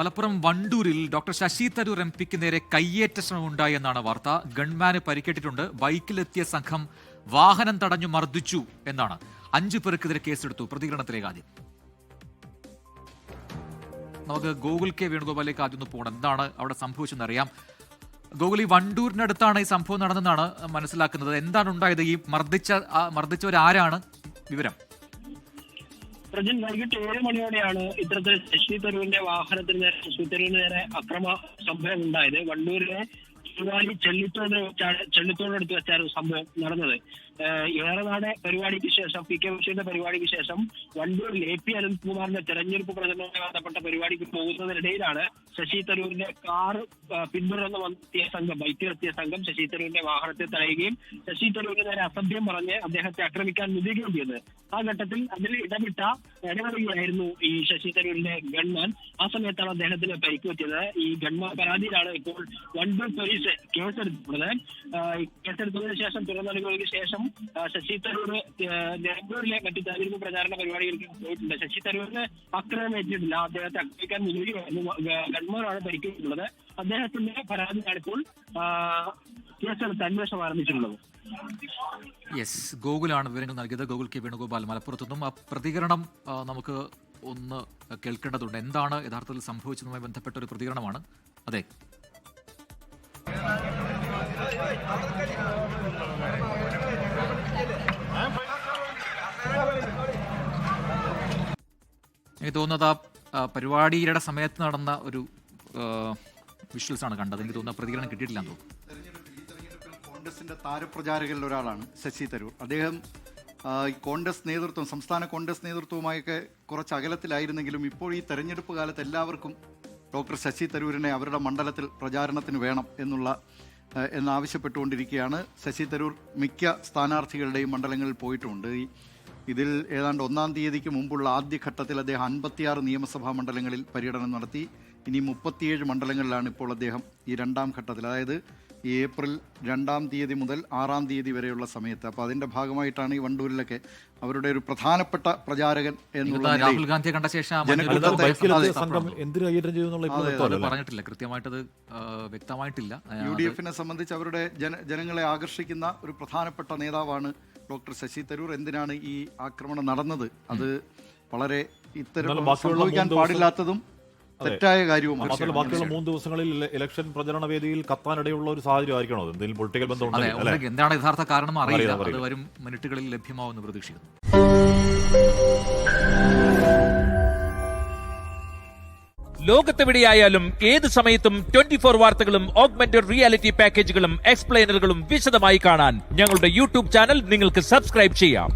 Malappuram വണ്ടൂരിൽ doctor Sasi Tharoor എംപിക്ക് നേരെ കയ്യേറ്റ ശ്രമം ഉണ്ടായെന്നാണ് വാർത്ത. ഗൺമാന് പരിക്കേറ്റിട്ടുണ്ട്. ബൈക്കിലെത്തിയ സംഘം വാഹനം തടഞ്ഞു മർദ്ദിച്ചു എന്നാണ്. 5 പേർക്കെതിരെ കേസെടുത്തു. പ്രതികരണത്തിലേക്ക് ആദ്യം നമുക്ക് ഗോകുൽ കെ വേണുഗോപാലിലേക്ക് ആദ്യം ഒന്ന് പോകണം. എന്താണ് അവിടെ സംഭവിച്ചെന്നറിയാം. ഗോകുൽ, ഈ വണ്ടൂരിനടുത്താണ് ഈ സംഭവം നടന്നെന്നാണ് മനസ്സിലാക്കുന്നത്. എന്താണ് ഉണ്ടായത്? ഈ മർദ്ദിച്ചവരാരാണ്? വിവരം പ്രജിൻ, വൈകിട്ട് 7 മണിയോടെയാണ് ഇത്തരത്തിൽ ശശി തരൂരിന്റെ വാഹനത്തിന് നേരെ അക്രമ സംഭവം ഉണ്ടായത്. വണ്ടൂരിലെ പരിപാടി ചെള്ളിത്തോടടുത്ത് വെച്ചായിരുന്നു സംഭവം നടന്നത്. ഏറനാട് പരിപാടിക്ക് ശേഷം, പി കെ ബഷീറിന്റെ പരിപാടിക്ക് ശേഷം വണ്ടൂരിൽ AP അനിൽകുമാറിന്റെ തെരഞ്ഞെടുപ്പ് പ്രചരണവുമായി ബന്ധപ്പെട്ട പരിപാടിക്ക് പോകുന്നതിനിടയിലാണ് ശശി തരൂരിന്റെ കാർ പിന്തുടർന്ന് വന്നെത്തിയ സംഘം, ബൈക്കിലെത്തിയ സംഘം ശശി തരൂരിന്റെ വാഹനത്തെ തടയുകയും ശശി തരൂരിന് നേരെ അസഭ്യം പറഞ്ഞ് അദ്ദേഹത്തെ ആക്രമിക്കാൻ മുതിരുകയും ചെയ്തത്. ആ ഘട്ടത്തിൽ അതിൽ ഇടപെടുകയായിരുന്നു ഈ ശശി തരൂരിന്റെ ഗൺമാൻ. ആ സമയത്താണ് അദ്ദേഹത്തിന് പരിക്ക് പറ്റിയത്. ഈ ഗൺമാൻ പരാതിയിലാണ് ഇപ്പോൾ വണ്ടൂർ പോലീസ് കേസെടുത്തിട്ടുള്ളത്. കേസെടുത്തതിനു ശേഷം തുറന്നടികൾക്ക് ശേഷം ശശി തരൂർ നിലമ്പൂരിലെ മറ്റ് തെരഞ്ഞെടുപ്പ് പ്രചാരണ പരിപാടികൾക്ക് പോയിട്ടുണ്ട്. ശശി തരൂരിന് ആക്രമണമേറ്റിട്ടില്ല. അദ്ദേഹത്തെ ആക്രമിക്കാൻ മുതിരുകയായിരുന്നു. ഗൺമാനാണ് പരിക്കേറ്റിട്ടുള്ളത്. അദ്ദേഹത്തിന്റെ പരാതിയാണ് ഇപ്പോൾ കേസെടുത്ത് അന്വേഷണം ആരംഭിച്ചിട്ടുള്ളത്. യെസ്, ഗോകുലാണ് വിവരങ്ങൾ നൽകിയത്. ഗോകുൽ കെ വേണുഗോപാൽ മലപ്പുറത്തുനിന്നും. ആ പ്രതികരണം നമുക്ക് ഒന്ന് കേൾക്കേണ്ടതുണ്ട്. എന്താണ് യഥാർത്ഥത്തിൽ സംഭവിച്ചതുമായി ബന്ധപ്പെട്ട ഒരു പ്രതികരണമാണ്. അതെ, എനിക്ക് തോന്നുന്നത് ആ പരിപാടിയുടെ സമയത്ത് നടന്ന ഒരു വിഷ്വൽസ് ആണ് കണ്ടത്. എനിക്ക് തോന്നുന്ന പ്രതികരണം കിട്ടിയിട്ടില്ലെന്ന് തോന്നുന്നു. കോൺഗ്രസിന്റെ താരപ്രചാരകരിൽ ഒരാളാണ് ശശി തരൂർ. അദ്ദേഹം സംസ്ഥാന കോൺഗ്രസ് നേതൃത്വവുമായൊക്കെ കുറച്ച് അകലത്തിലായിരുന്നെങ്കിലും ഇപ്പോൾ ഈ തെരഞ്ഞെടുപ്പ് കാലത്ത് എല്ലാവർക്കും ഡോക്ടർ ശശി തരൂരിനെ അവരുടെ മണ്ഡലത്തിൽ പ്രചാരണത്തിന് വേണം എന്നാവശ്യപ്പെട്ടുകൊണ്ടിരിക്കുകയാണ്. ശശി തരൂർ മിക്ക സ്ഥാനാർത്ഥികളുടെയും മണ്ഡലങ്ങളിൽ പോയിട്ടുമുണ്ട്. ഇതിൽ ഏതാണ്ട് 1-ാം തീയതിക്ക് മുമ്പുള്ള ആദ്യഘട്ടത്തിൽ അദ്ദേഹം 56 നിയമസഭാ മണ്ഡലങ്ങളിൽ പര്യടനം നടത്തി. ഇനി 37 മണ്ഡലങ്ങളിലാണ് ഇപ്പോൾ അദ്ദേഹം ഈ 2-ാം ഘട്ടത്തിൽ, അതായത് ഈ ഏപ്രിൽ 2-ാം തീയതി മുതൽ 6-ാം തീയതി വരെയുള്ള സമയത്ത്. അപ്പോൾ അതിന്റെ ഭാഗമായിട്ടാണ് ഈ വണ്ടൂരിലൊക്കെ അവരുടെ ഒരു പ്രധാനപ്പെട്ട പ്രചാരകൻ എന്നുള്ള രാഹുൽ ഗാന്ധിയെ കണ്ട ശേഷം പറഞ്ഞിട്ടില്ല, കൃത്യമായിട്ടത് വ്യക്തമായിട്ടില്ല. UDF-നെ സംബന്ധിച്ച് അവരുടെ ജനങ്ങളെ ആകർഷിക്കുന്ന ഒരു പ്രധാനപ്പെട്ട നേതാവാണ് ഡോക്ടർ ശശി തരൂർ. എന്തിനാണ് ഈ ആക്രമണം നടന്നത്? അത് വളരെ ഇത്തരം സംഭവിക്കാൻ പാടില്ലാത്തതും തെറ്റായ കാര്യവുമാണ്. ബാക്കിയുള്ള 3 ദിവസങ്ങളിൽ ഇലക്ഷൻ പ്രചരണ വേദിയിൽ കത്താനിടയുള്ള ഒരു സാഹചര്യം ആയിരിക്കണോ? എന്തെങ്കിലും പൊളിറ്റിക്കൽ ബന്ധമുണ്ട്? എന്താണ് യഥാർത്ഥ കാരണം അറിയില്ല. അത് വരും മിനിറ്റുകളിൽ ലഭ്യമാവുമെന്ന് പ്രതീക്ഷിക്കുന്നു. ലോകത്തെവിടെയായാലും ഏത് സമയത്തും 24 വാർത്തകളും ഓഗ്മെന്റഡ് റിയാലിറ്റി പാക്കേജുകളും എക്സ്പ്ലെയിനറുകളും വിശദമായി കാണാൻ ഞങ്ങളുടെ YouTube ചാനൽ നിങ്ങൾക്ക് സബ്സ്ക്രൈബ് ചെയ്യാം.